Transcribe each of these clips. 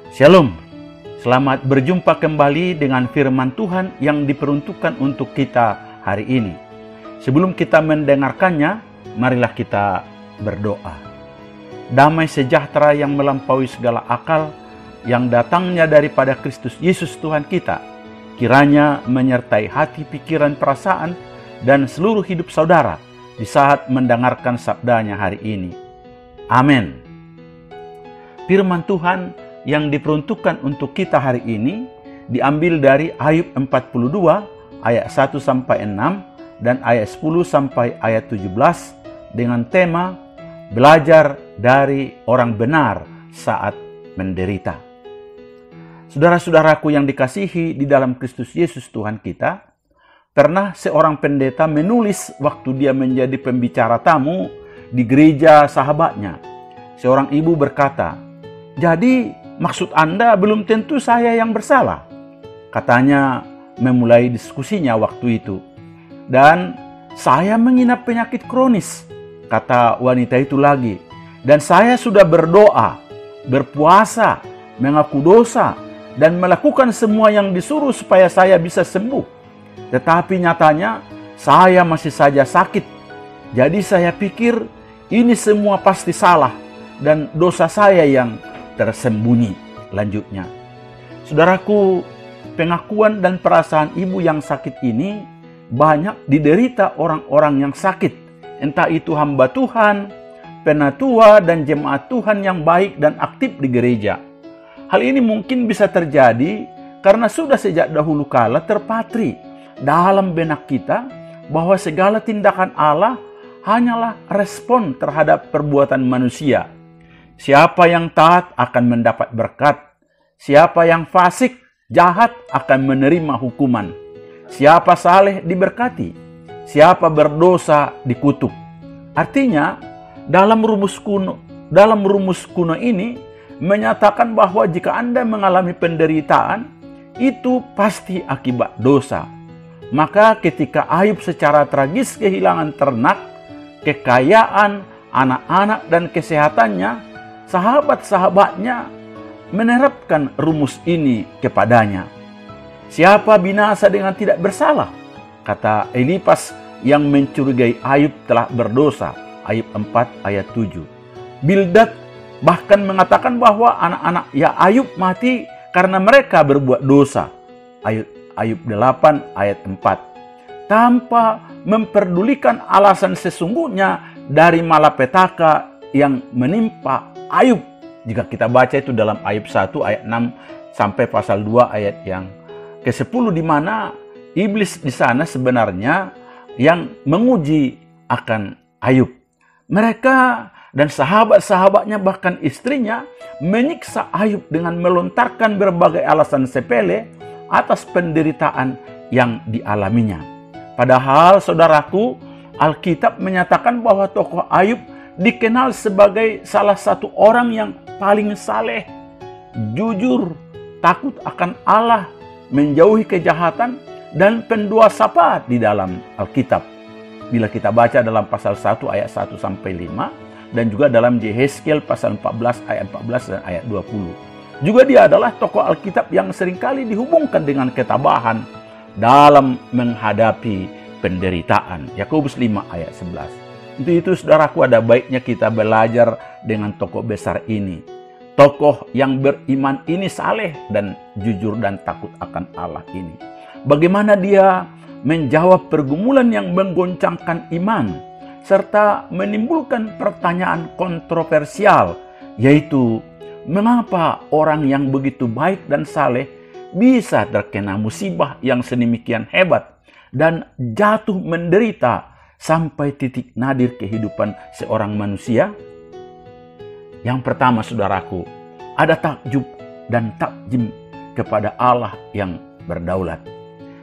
Shalom, selamat berjumpa kembali dengan firman Tuhan yang diperuntukkan untuk kita hari ini. Sebelum kita mendengarkannya, marilah kita berdoa. Damai sejahtera yang melampaui segala akal, yang datangnya daripada Kristus Yesus Tuhan kita, kiranya menyertai hati, pikiran, perasaan, dan seluruh hidup saudara di saat mendengarkan sabdanya hari ini. Amin. Firman Tuhan yang diperuntukkan untuk kita hari ini diambil dari Ayub 42 ayat 1-6 dan ayat 10 sampai ayat 17 dengan tema belajar dari orang benar saat menderita. Saudara-saudaraku yang dikasihi di dalam Kristus Yesus Tuhan kita, pernah seorang pendeta menulis waktu dia menjadi pembicara tamu di gereja sahabatnya. Seorang ibu berkata, "Jadi maksud Anda belum tentu saya yang bersalah?" Katanya memulai diskusinya waktu itu. "Dan saya mengidap penyakit kronis," kata wanita itu lagi. "Dan saya sudah berdoa, berpuasa, mengaku dosa, dan melakukan semua yang disuruh supaya saya bisa sembuh. Tetapi nyatanya saya masih saja sakit. Jadi saya pikir ini semua pasti salah dan dosa saya yang tersembunyi." Lanjutnya, saudaraku, pengakuan dan perasaan ibu yang sakit ini banyak diderita orang-orang yang sakit, entah itu hamba Tuhan, penatua, dan jemaat Tuhan yang baik dan aktif di gereja. Hal ini mungkin bisa terjadi karena sudah sejak dahulu kala terpatri dalam benak kita bahwa segala tindakan Allah hanyalah respon terhadap perbuatan manusia. Siapa yang taat akan mendapat berkat. Siapa yang fasik, jahat akan menerima hukuman. Siapa saleh diberkati. Siapa berdosa dikutuk. Artinya, dalam rumus kuno ini menyatakan bahwa jika Anda mengalami penderitaan, itu pasti akibat dosa. Maka ketika Ayub secara tragis kehilangan ternak, kekayaan, anak-anak, dan kesehatannya, sahabat-sahabatnya menerapkan rumus ini kepadanya. "Siapa binasa dengan tidak bersalah?" kata Elifas yang mencurigai Ayub telah berdosa. Ayub 4 ayat 7. Bildad bahkan mengatakan bahwa anak-anak Ayub mati karena mereka berbuat dosa. Ayub 8 ayat 4. Tanpa memperdulikan alasan sesungguhnya dari malapetaka yang menimpa Ayub. Jika kita baca itu dalam Ayub 1 ayat 6 sampai pasal 2 ayat yang ke-10, di mana iblis di sana sebenarnya yang menguji akan Ayub. Mereka dan sahabat-sahabatnya bahkan istrinya menyiksa Ayub dengan melontarkan berbagai alasan sepele atas penderitaan yang dialaminya. Padahal saudaraku, Alkitab menyatakan bahwa tokoh Ayub dikenal sebagai salah satu orang yang paling saleh, jujur, takut akan Allah, menjauhi kejahatan, dan penduasapan di dalam Alkitab. Bila kita baca dalam pasal 1 ayat 1-5 dan juga dalam Yehezkiel pasal 14 ayat 14 dan ayat 20. Juga dia adalah tokoh Alkitab yang seringkali dihubungkan dengan ketabahan dalam menghadapi penderitaan. Yakobus 5 ayat 11. Untuk itu saudaraku, ada baiknya kita belajar dengan tokoh besar ini. Tokoh yang beriman ini saleh dan jujur dan takut akan Allah ini. Bagaimana dia menjawab pergumulan yang menggoncangkan iman serta menimbulkan pertanyaan kontroversial, yaitu mengapa orang yang begitu baik dan saleh bisa terkena musibah yang sedemikian hebat dan jatuh menderita sampai titik nadir kehidupan seorang manusia? Yang pertama saudaraku, ada takjub dan takjim kepada Allah yang berdaulat.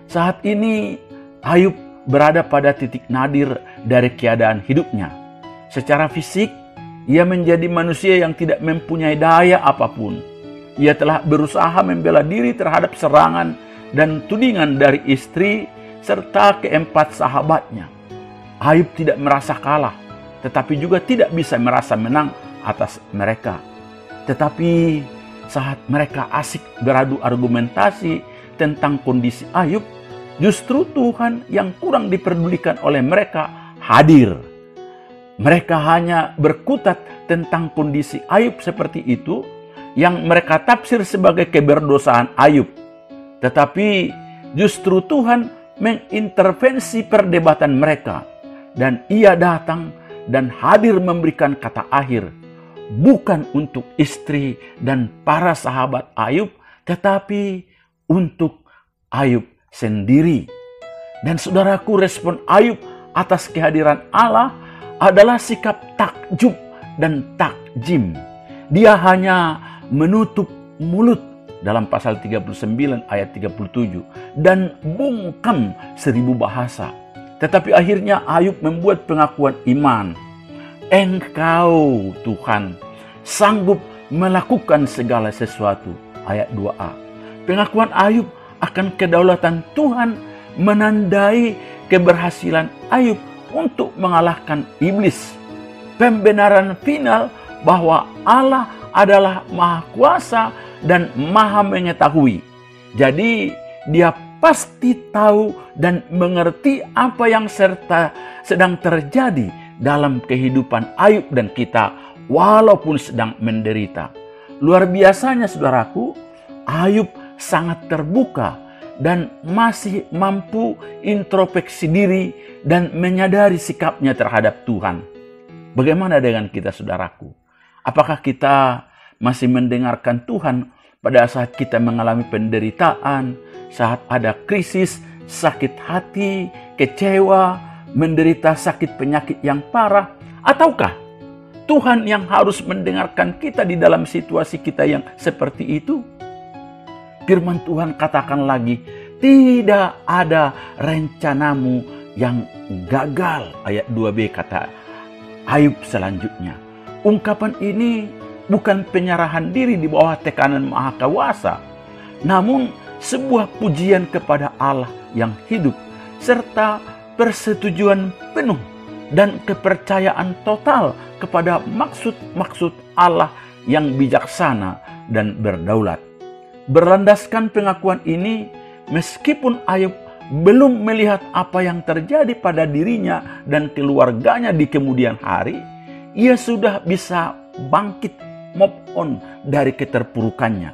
Saat ini Ayub berada pada titik nadir dari keadaan hidupnya. Secara fisik, ia menjadi manusia yang tidak mempunyai daya apapun. Ia telah berusaha membela diri terhadap serangan dan tudingan dari istri serta keempat sahabatnya. Ayub tidak merasa kalah, tetapi juga tidak bisa merasa menang atas mereka. Tetapi saat mereka asik beradu argumentasi tentang kondisi Ayub, justru Tuhan yang kurang diperdulikan oleh mereka hadir. Mereka hanya berkutat tentang kondisi Ayub seperti itu, yang mereka tafsir sebagai keberdosaan Ayub. Tetapi justru Tuhan mengintervensi perdebatan mereka, dan Ia datang dan hadir memberikan kata akhir, bukan untuk istri dan para sahabat Ayub, tetapi untuk Ayub sendiri. Dan saudaraku, respon Ayub atas kehadiran Allah adalah sikap takjub dan takjim. Dia hanya menutup mulut dalam pasal 39 ayat 37 dan bungkam 1000 bahasa. Tetapi akhirnya Ayub membuat pengakuan iman. Engkau Tuhan sanggup melakukan segala sesuatu. Ayat 2a. Pengakuan Ayub akan kedaulatan Tuhan menandai keberhasilan Ayub untuk mengalahkan iblis. Pembenaran final bahwa Allah adalah Maha Kuasa dan Maha Mengetahui. Jadi Dia pasti tahu dan mengerti apa yang sedang terjadi dalam kehidupan Ayub dan kita, walaupun sedang menderita. Luar biasanya saudaraku, Ayub sangat terbuka dan masih mampu introspeksi diri dan menyadari sikapnya terhadap Tuhan. Bagaimana dengan kita saudaraku? Apakah kita masih mendengarkan Tuhan pada saat kita mengalami penderitaan, saat ada krisis, sakit hati, kecewa, menderita sakit penyakit yang parah? Ataukah Tuhan yang harus mendengarkan kita di dalam situasi kita yang seperti itu? Firman Tuhan katakan lagi, tidak ada rencanamu yang gagal. Ayat 2b kata Ayub selanjutnya. Ungkapan ini bukan penyerahan diri di bawah tekanan Maha Kuasa, namun sebuah pujian kepada Allah yang hidup, serta persetujuan penuh dan kepercayaan total kepada maksud-maksud Allah yang bijaksana dan berdaulat. Berlandaskan pengakuan ini, meskipun Ayub belum melihat apa yang terjadi pada dirinya dan keluarganya di kemudian hari, ia sudah bisa bangkit, move on dari keterpurukannya.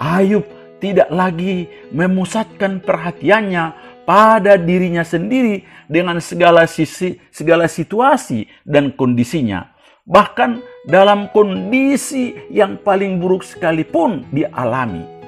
Ayub tidak lagi memusatkan perhatiannya pada dirinya sendiri dengan segala situasi dan kondisinya. Bahkan dalam kondisi yang paling buruk sekalipun dia alami.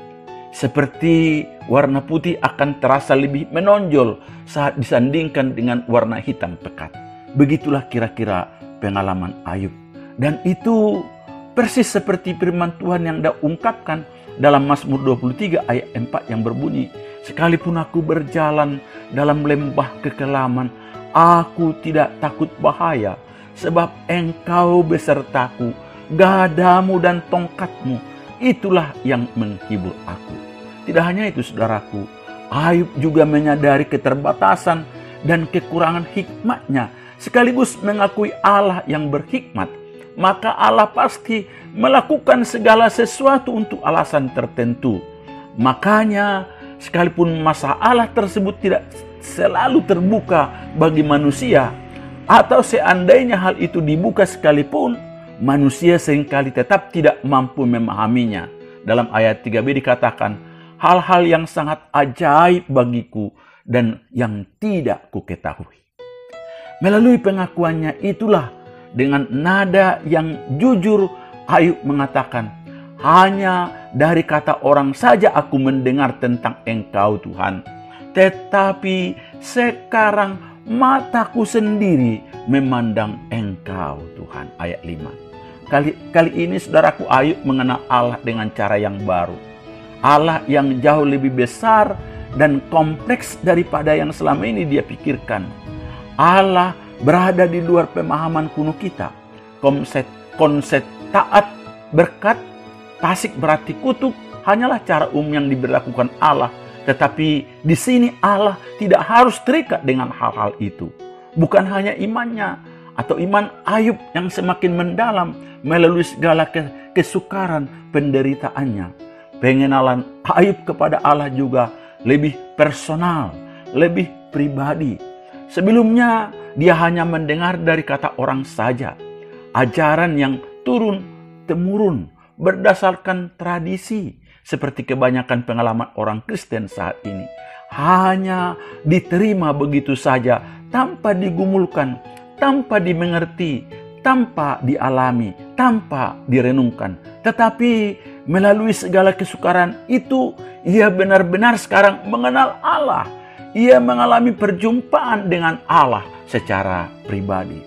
Seperti warna putih akan terasa lebih menonjol saat disandingkan dengan warna hitam pekat. Begitulah kira-kira pengalaman Ayub. Dan itu persis seperti firman Tuhan yang diungkapkan dalam Mazmur 23 ayat 4 yang berbunyi, sekalipun aku berjalan dalam lembah kekelaman, aku tidak takut bahaya, sebab Engkau besertaku, gadamu dan tongkatmu, itulah yang menghibur aku. Tidak hanya itu saudaraku, Ayub juga menyadari keterbatasan dan kekurangan hikmatnya, sekaligus mengakui Allah yang berhikmat. Maka Allah pasti melakukan segala sesuatu untuk alasan tertentu. Makanya sekalipun masalah tersebut tidak selalu terbuka bagi manusia, atau seandainya hal itu dibuka sekalipun, manusia seringkali tetap tidak mampu memahaminya. Dalam ayat 3b dikatakan, hal-hal yang sangat ajaib bagiku dan yang tidak kuketahui. Melalui pengakuannya itulah, dengan nada yang jujur, Ayub mengatakan, hanya dari kata orang saja aku mendengar tentang Engkau Tuhan, tetapi sekarang mataku sendiri memandang Engkau Tuhan. Ayat 5. Kali ini saudaraku, Ayub mengenal Allah dengan cara yang baru. Allah yang jauh lebih besar dan kompleks daripada yang selama ini dia pikirkan. Allah berada di luar pemahaman kuno kita. Konsep taat, berkat, tasik berarti kutuk hanyalah cara umum yang diberlakukan Allah. Tetapi di sini Allah tidak harus terikat dengan hal-hal itu. Bukan hanya imannya, atau iman Ayub yang semakin mendalam melalui segala kesukaran penderitaannya. Pengenalan Ayub kepada Allah juga lebih personal, lebih pribadi. Sebelumnya dia hanya mendengar dari kata orang saja, ajaran yang turun-temurun berdasarkan tradisi, seperti kebanyakan pengalaman orang Kristen saat ini. Hanya diterima begitu saja, tanpa digumulkan, tanpa dimengerti, tanpa dialami, tanpa direnungkan. Tetapi melalui segala kesukaran itu, ia benar-benar sekarang mengenal Allah. Ia mengalami perjumpaan dengan Allah secara pribadi.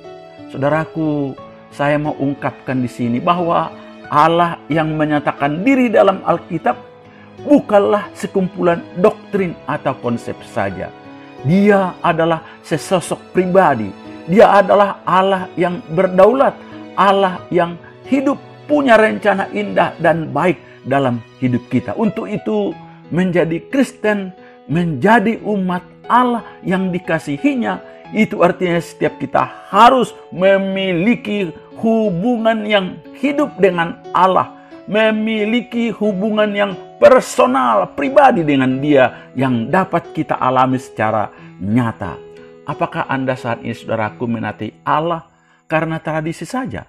Saudaraku, saya mau ungkapkan di sini bahwa Allah yang menyatakan diri dalam Alkitab bukanlah sekumpulan doktrin atau konsep saja. Dia adalah sesosok pribadi. Dia adalah Allah yang berdaulat, Allah yang hidup, punya rencana indah dan baik dalam hidup kita. Untuk itu, menjadi Kristen, menjadi umat Allah yang dikasihinya, itu artinya setiap kita harus memiliki hubungan yang hidup dengan Allah, memiliki hubungan yang personal, pribadi dengan Dia yang dapat kita alami secara nyata. Apakah Anda saat ini, saudaraku, menati Allah karena tradisi saja?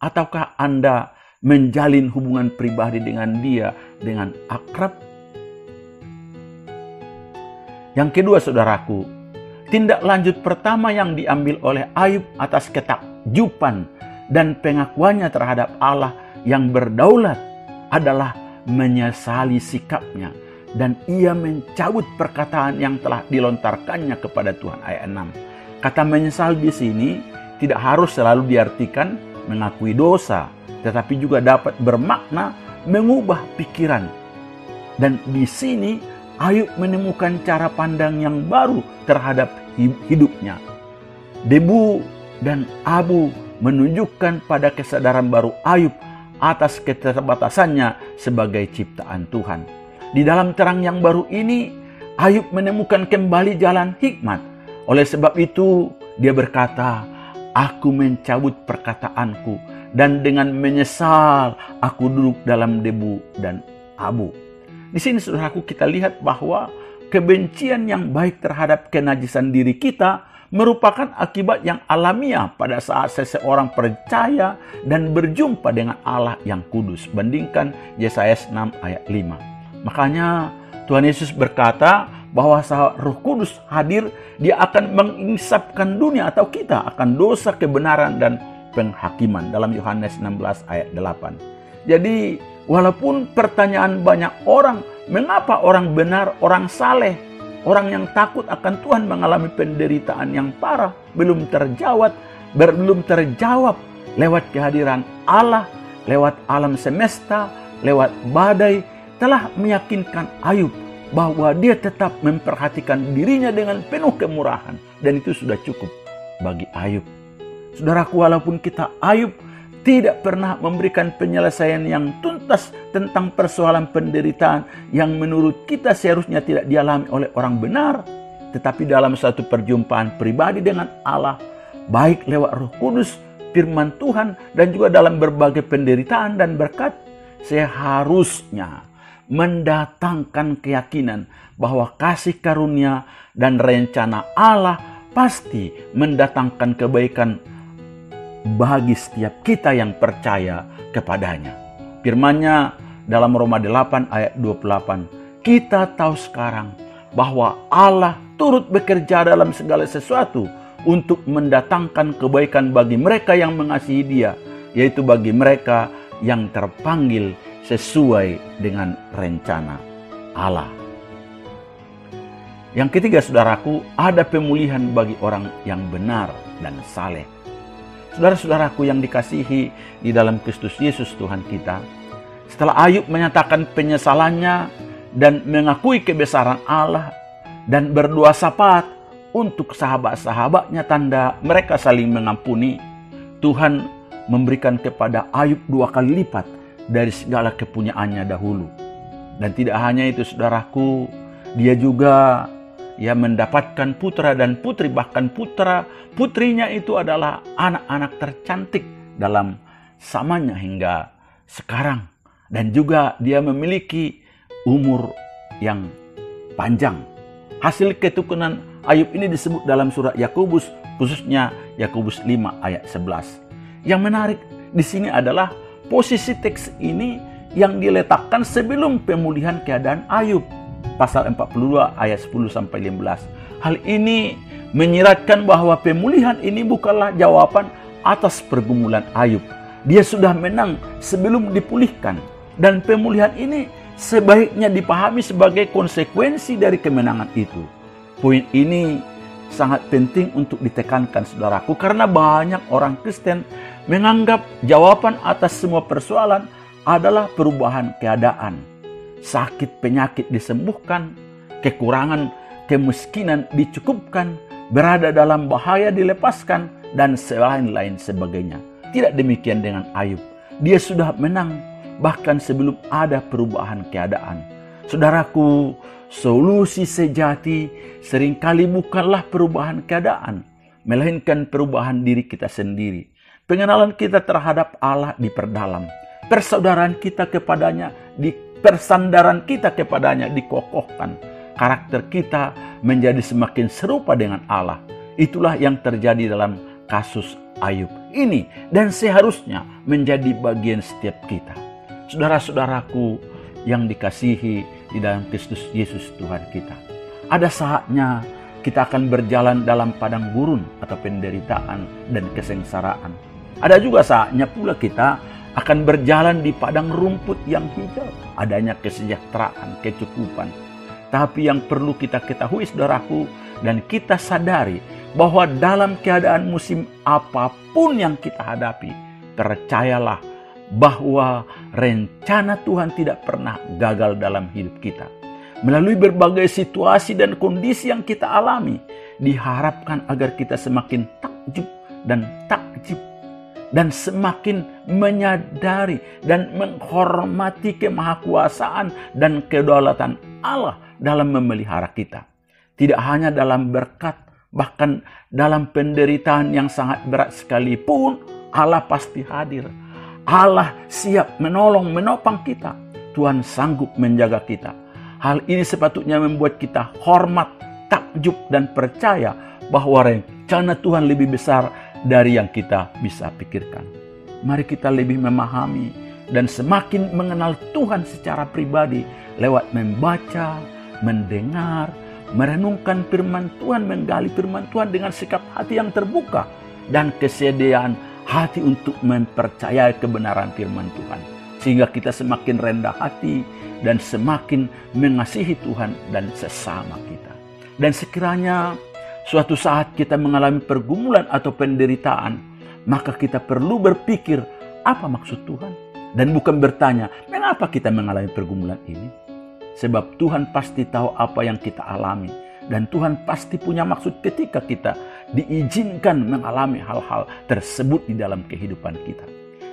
Ataukah Anda menjalin hubungan pribadi dengan Dia dengan akrab? Yang kedua, saudaraku, tindak lanjut pertama yang diambil oleh Ayub atas ketakjuban dan pengakuannya terhadap Allah yang berdaulat adalah menyesali sikapnya, dan ia mencabut perkataan yang telah dilontarkannya kepada Tuhan. Ayat 6. Kata menyesal di sini tidak harus selalu diartikan mengakui dosa, tetapi juga dapat bermakna mengubah pikiran. Dan di sini Ayub menemukan cara pandang yang baru terhadap hidupnya. Debu dan abu menunjukkan pada kesadaran baru Ayub atas keterbatasannya sebagai ciptaan Tuhan. Di dalam terang yang baru ini, Ayub menemukan kembali jalan hikmat. Oleh sebab itu, dia berkata, "Aku mencabut perkataanku, dan dengan menyesal aku duduk dalam debu dan abu." Di sini, saudaraku, kita lihat bahwa kebencian yang baik terhadap kenajisan diri kita merupakan akibat yang alamiah pada saat seseorang percaya dan berjumpa dengan Allah yang kudus. Bandingkan Yesaya 6 ayat 5. Makanya Tuhan Yesus berkata bahwa saat Roh Kudus hadir, Dia akan menginsapkan dunia atau kita akan dosa, kebenaran, dan penghakiman. Dalam Yohanes 16 ayat 8. Jadi walaupun pertanyaan banyak orang, mengapa orang benar, orang saleh, orang yang takut akan Tuhan mengalami penderitaan yang parah, belum terjawab lewat kehadiran Allah, lewat alam semesta, lewat badai, telah meyakinkan Ayub bahwa dia tetap memperhatikan dirinya dengan penuh kemurahan, dan itu sudah cukup bagi Ayub. Saudaraku, walaupun kita Ayub tidak pernah memberikan penyelesaian yang tuntas tentang persoalan penderitaan yang menurut kita seharusnya tidak dialami oleh orang benar, tetapi dalam satu perjumpaan pribadi dengan Allah, baik lewat Roh Kudus, firman Tuhan, dan juga dalam berbagai penderitaan dan berkat, seharusnya mendatangkan keyakinan bahwa kasih karunia dan rencana Allah pasti mendatangkan kebaikan bagi setiap kita yang percaya kepadanya. Firman-Nya dalam Roma 8 ayat 28, kita tahu sekarang bahwa Allah turut bekerja dalam segala sesuatu untuk mendatangkan kebaikan bagi mereka yang mengasihi Dia, yaitu bagi mereka yang terpanggil sesuai dengan rencana Allah. Yang ketiga, saudaraku, ada pemulihan bagi orang yang benar dan saleh. Saudara-saudaraku yang dikasihi di dalam Kristus Yesus Tuhan kita, setelah Ayub menyatakan penyesalannya dan mengakui kebesaran Allah dan berdoa syafaat untuk sahabat-sahabatnya, tanda mereka saling mengampuni, Tuhan memberikan kepada Ayub 2 kali lipat dari segala kepunyaannya dahulu. Dan tidak hanya itu, saudaraku, dia juga ia mendapatkan putra dan putri, bahkan putrinya itu adalah anak-anak tercantik dalam zamannya hingga sekarang. Dan juga dia memiliki umur yang panjang. Hasil keturunan Ayub ini disebut dalam surat Yakobus, khususnya Yakobus 5 ayat 11. Yang menarik di sini adalah posisi teks ini yang diletakkan sebelum pemulihan keadaan Ayub. Pasal 42 ayat 10-15. Hal ini menyiratkan bahwa pemulihan ini bukanlah jawaban atas pergumulan Ayub. Dia sudah menang sebelum dipulihkan. Dan pemulihan ini sebaiknya dipahami sebagai konsekuensi dari kemenangan itu. Poin ini sangat penting untuk ditekankan, saudaraku, karena banyak orang Kristen menganggap jawaban atas semua persoalan adalah perubahan keadaan. Sakit penyakit disembuhkan, kekurangan kemiskinan dicukupkan, berada dalam bahaya dilepaskan, dan lain-lain sebagainya. Tidak demikian dengan Ayub. Dia sudah menang bahkan sebelum ada perubahan keadaan. Saudaraku, solusi sejati seringkali bukanlah perubahan keadaan, melainkan perubahan diri kita sendiri. Pengenalan kita terhadap Allah diperdalam. Persaudaraan kita kepadanya, persandaran kita kepadanya dikokohkan. Karakter kita menjadi semakin serupa dengan Allah. Itulah yang terjadi dalam kasus Ayub ini dan seharusnya menjadi bagian setiap kita. Saudara-saudaraku yang dikasihi di dalam Kristus Yesus Tuhan kita. Ada saatnya kita akan berjalan dalam padang gurun atau penderitaan dan kesengsaraan. Ada juga saatnya pula kita akan berjalan di padang rumput yang hijau. Adanya kesejahteraan, kecukupan. Tapi yang perlu kita ketahui, saudaraku, dan kita sadari bahwa dalam keadaan musim apapun yang kita hadapi, percayalah bahwa rencana Tuhan tidak pernah gagal dalam hidup kita. Melalui berbagai situasi dan kondisi yang kita alami, diharapkan agar kita semakin takjub dan semakin menyadari dan menghormati kemahakuasaan dan kedaulatan Allah dalam memelihara kita. Tidak hanya dalam berkat, bahkan dalam penderitaan yang sangat berat sekalipun, Allah pasti hadir. Allah siap menolong, menopang kita. Tuhan sanggup menjaga kita. Hal ini sepatutnya membuat kita hormat, takjub, dan percaya bahwa rencana Tuhan lebih besar dari yang kita bisa pikirkan. Mari kita lebih memahami dan semakin mengenal Tuhan secara pribadi lewat membaca, mendengar, merenungkan firman Tuhan, menggali firman Tuhan dengan sikap hati yang terbuka dan kesediaan hati untuk mempercayai kebenaran firman Tuhan. Sehingga kita semakin rendah hati dan semakin mengasihi Tuhan dan sesama kita. Dan sekiranya suatu saat kita mengalami pergumulan atau penderitaan, maka kita perlu berpikir apa maksud Tuhan. Dan bukan bertanya, mengapa kita mengalami pergumulan ini? Sebab Tuhan pasti tahu apa yang kita alami. Dan Tuhan pasti punya maksud ketika kita diizinkan mengalami hal-hal tersebut di dalam kehidupan kita.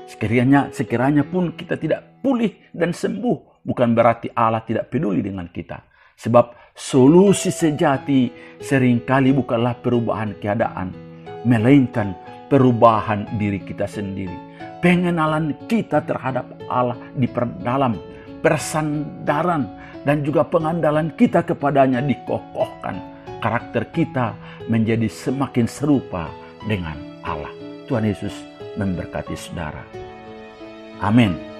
Sekiranya pun kita tidak pulih dan sembuh, bukan berarti Allah tidak peduli dengan kita. Sebab solusi sejati seringkali bukanlah perubahan keadaan, melainkan perubahan diri kita sendiri. Pengenalan kita terhadap Allah diperdalam, persandaran dan juga pengandalan kita kepadanya dikokohkan. Karakter kita menjadi semakin serupa dengan Allah. Tuhan Yesus memberkati saudara. Amin.